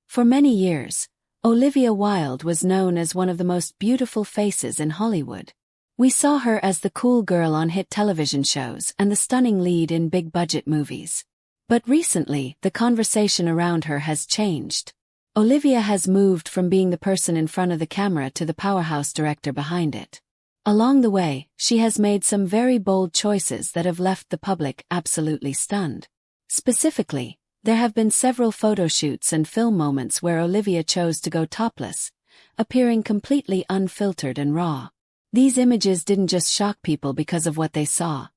For many years, Olivia Wilde was known as one of the most beautiful faces in Hollywood. We saw her as the cool girl on hit television shows and the stunning lead in big-budget movies. But recently, the conversation around her has changed. Olivia has moved from being the person in front of the camera to the powerhouse director behind it. Along the way, she has made some very bold choices that have left the public absolutely stunned. Specifically, there have been several photo shoots and film moments where Olivia chose to go topless, appearing completely unfiltered and raw. These images didn't just shock people because of what they saw.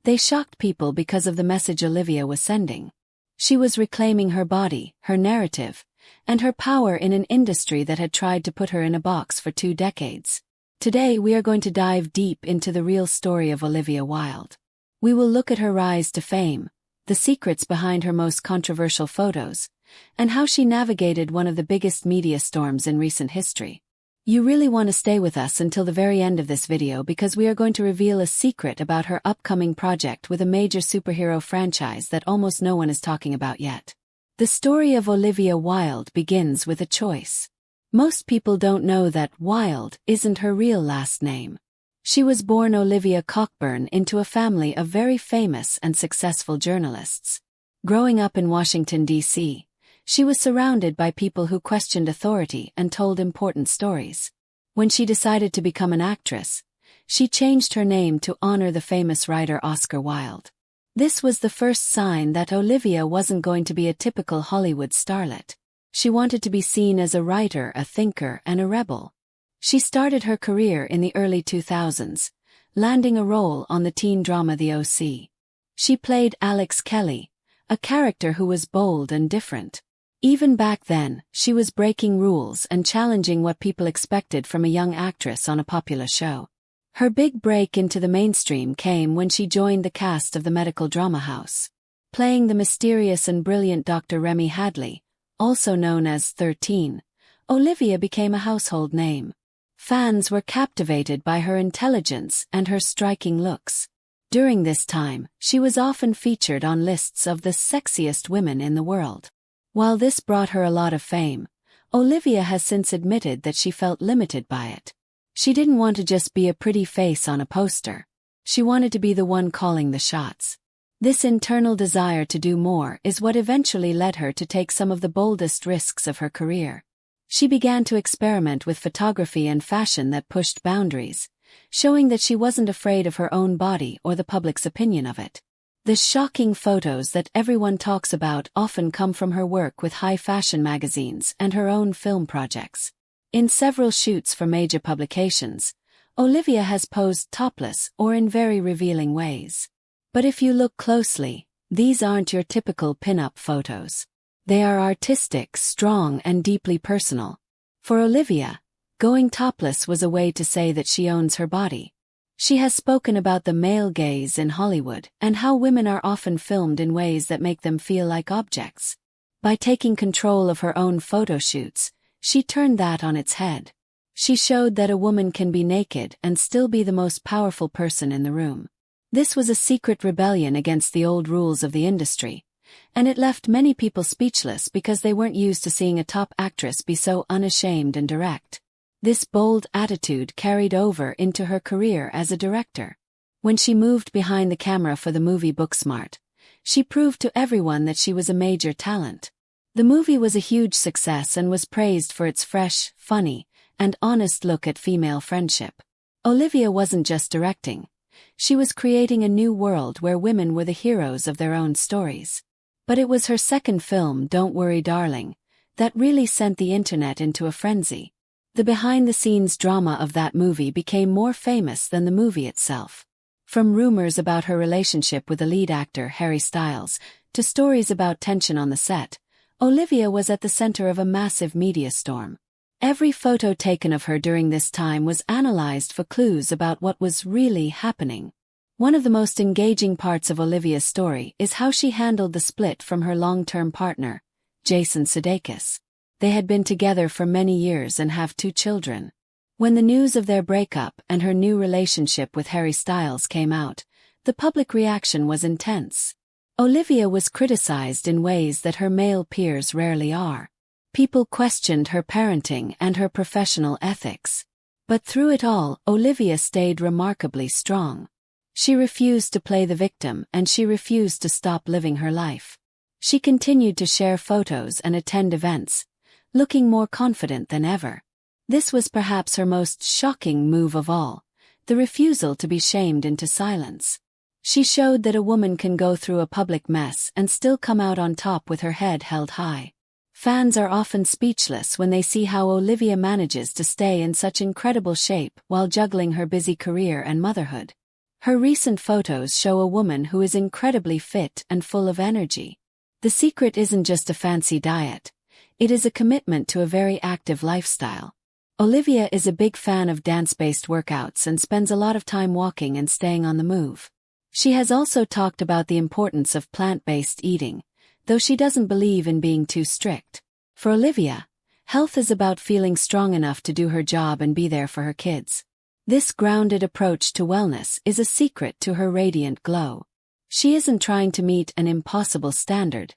They shocked people because of the message Olivia was sending. She was reclaiming her body, her narrative, and her power in an industry that had tried to put her in a box for 2 decades. Today we are going to dive deep into the real story of Olivia Wilde. We will look at her rise to fame, the secrets behind her most controversial photos, and how she navigated one of the biggest media storms in recent history. You really want to stay with us until the very end of this video because we are going to reveal a secret about her upcoming project with a major superhero franchise that almost no one is talking about yet. The story of Olivia Wilde begins with a choice. Most people don't know that Wilde isn't her real last name. She was born Olivia Cockburn into a family of very famous and successful journalists. Growing up in Washington, D.C., she was surrounded by people who questioned authority and told important stories. When she decided to become an actress, she changed her name to honor the famous writer Oscar Wilde. This was the first sign that Olivia wasn't going to be a typical Hollywood starlet. She wanted to be seen as a writer, a thinker, and a rebel. She started her career in the early 2000s, landing a role on the teen drama The O.C. She played Alex Kelly, a character who was bold and different. Even back then, she was breaking rules and challenging what people expected from a young actress on a popular show. Her big break into the mainstream came when she joined the cast of the medical drama house. Playing the mysterious and brilliant Dr. Remy Hadley, also known as 13, Olivia became a household name. Fans were captivated by her intelligence and her striking looks. During this time, she was often featured on lists of the sexiest women in the world. While this brought her a lot of fame, Olivia has since admitted that she felt limited by it. She didn't want to just be a pretty face on a poster. She wanted to be the one calling the shots. This internal desire to do more is what eventually led her to take some of the boldest risks of her career. She began to experiment with photography and fashion that pushed boundaries, showing that she wasn't afraid of her own body or the public's opinion of it. The shocking photos that everyone talks about often come from her work with high fashion magazines and her own film projects. In several shoots for major publications, Olivia has posed topless or in very revealing ways. But if you look closely, these aren't your typical pin-up photos. They are artistic, strong, and deeply personal. For Olivia, going topless was a way to say that she owns her body. She has spoken about the male gaze in Hollywood and how women are often filmed in ways that make them feel like objects. By taking control of her own photo shoots, she turned that on its head. She showed that a woman can be naked and still be the most powerful person in the room. This was a secret rebellion against the old rules of the industry, and it left many people speechless because they weren't used to seeing a top actress be so unashamed and direct. This bold attitude carried over into her career as a director. When she moved behind the camera for the movie Booksmart, she proved to everyone that she was a major talent. The movie was a huge success and was praised for its fresh, funny, and honest look at female friendship. Olivia wasn't just directing. She was creating a new world where women were the heroes of their own stories. But it was her second film, Don't Worry Darling, that really sent the internet into a frenzy. The behind-the-scenes drama of that movie became more famous than the movie itself. From rumors about her relationship with the lead actor Harry Styles, to stories about tension on the set, Olivia was at the center of a massive media storm. Every photo taken of her during this time was analyzed for clues about what was really happening. One of the most engaging parts of Olivia's story is how she handled the split from her long-term partner, Jason Sudeikis. They had been together for many years and have 2 children. When the news of their breakup and her new relationship with Harry Styles came out, the public reaction was intense. Olivia was criticized in ways that her male peers rarely are. People questioned her parenting and her professional ethics. But through it all, Olivia stayed remarkably strong. She refused to play the victim, and she refused to stop living her life. She continued to share photos and attend events, looking more confident than ever. This was perhaps her most shocking move of all, the refusal to be shamed into silence. She showed that a woman can go through a public mess and still come out on top with her head held high. Fans are often speechless when they see how Olivia manages to stay in such incredible shape while juggling her busy career and motherhood. Her recent photos show a woman who is incredibly fit and full of energy. The secret isn't just a fancy diet. It is a commitment to a very active lifestyle. Olivia is a big fan of dance-based workouts and spends a lot of time walking and staying on the move. She has also talked about the importance of plant-based eating, though she doesn't believe in being too strict. For Olivia, health is about feeling strong enough to do her job and be there for her kids. This grounded approach to wellness is a secret to her radiant glow. She isn't trying to meet an impossible standard.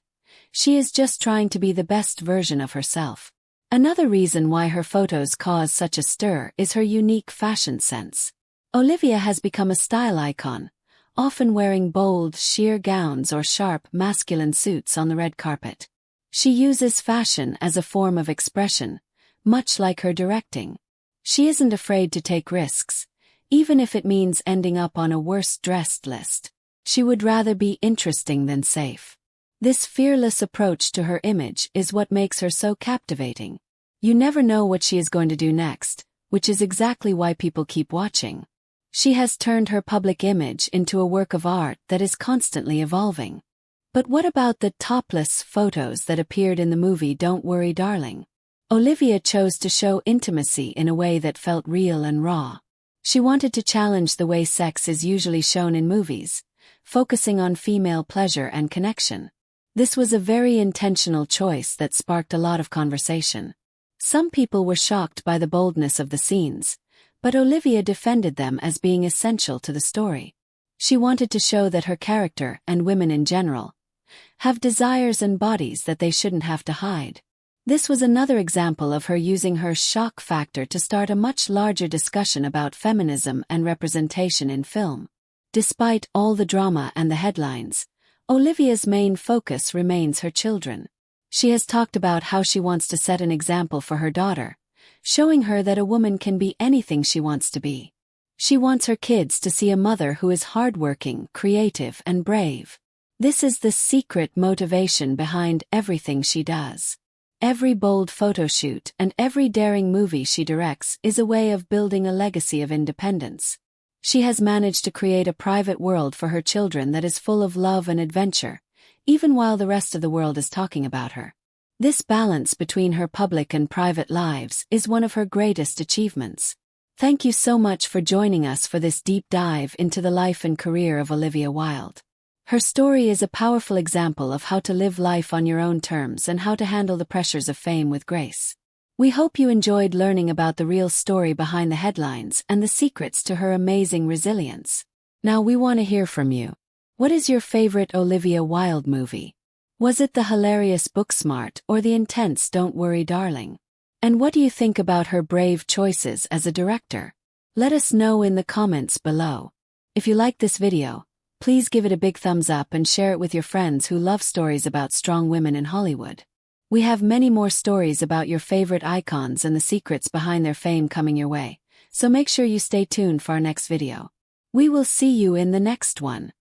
She is just trying to be the best version of herself. Another reason why her photos cause such a stir is her unique fashion sense. Olivia has become a style icon, often wearing bold, sheer gowns or sharp, masculine suits on the red carpet. She uses fashion as a form of expression, much like her directing. She isn't afraid to take risks, even if it means ending up on a worst-dressed list. She would rather be interesting than safe. This fearless approach to her image is what makes her so captivating. You never know what she is going to do next, which is exactly why people keep watching. She has turned her public image into a work of art that is constantly evolving. But what about the topless photos that appeared in the movie Don't Worry Darling? Olivia chose to show intimacy in a way that felt real and raw. She wanted to challenge the way sex is usually shown in movies, focusing on female pleasure and connection. This was a very intentional choice that sparked a lot of conversation. Some people were shocked by the boldness of the scenes, but Olivia defended them as being essential to the story. She wanted to show that her character, and women in general, have desires and bodies that they shouldn't have to hide. This was another example of her using her shock factor to start a much larger discussion about feminism and representation in film. Despite all the drama and the headlines, Olivia's main focus remains her children. She has talked about how she wants to set an example for her daughter, showing her that a woman can be anything she wants to be. She wants her kids to see a mother who is hardworking, creative, and brave. This is the secret motivation behind everything she does. Every bold photoshoot and every daring movie she directs is a way of building a legacy of independence. She has managed to create a private world for her children that is full of love and adventure, even while the rest of the world is talking about her. This balance between her public and private lives is one of her greatest achievements. Thank you so much for joining us for this deep dive into the life and career of Olivia Wilde. Her story is a powerful example of how to live life on your own terms and how to handle the pressures of fame with grace. We hope you enjoyed learning about the real story behind the headlines and the secrets to her amazing resilience. Now we want to hear from you. What is your favorite Olivia Wilde movie? Was it the hilarious Booksmart or the intense Don't Worry Darling? And what do you think about her brave choices as a director? Let us know in the comments below. If you liked this video, please give it a big thumbs up and share it with your friends who love stories about strong women in Hollywood. We have many more stories about your favorite icons and the secrets behind their fame coming your way, so make sure you stay tuned for our next video. We will see you in the next one.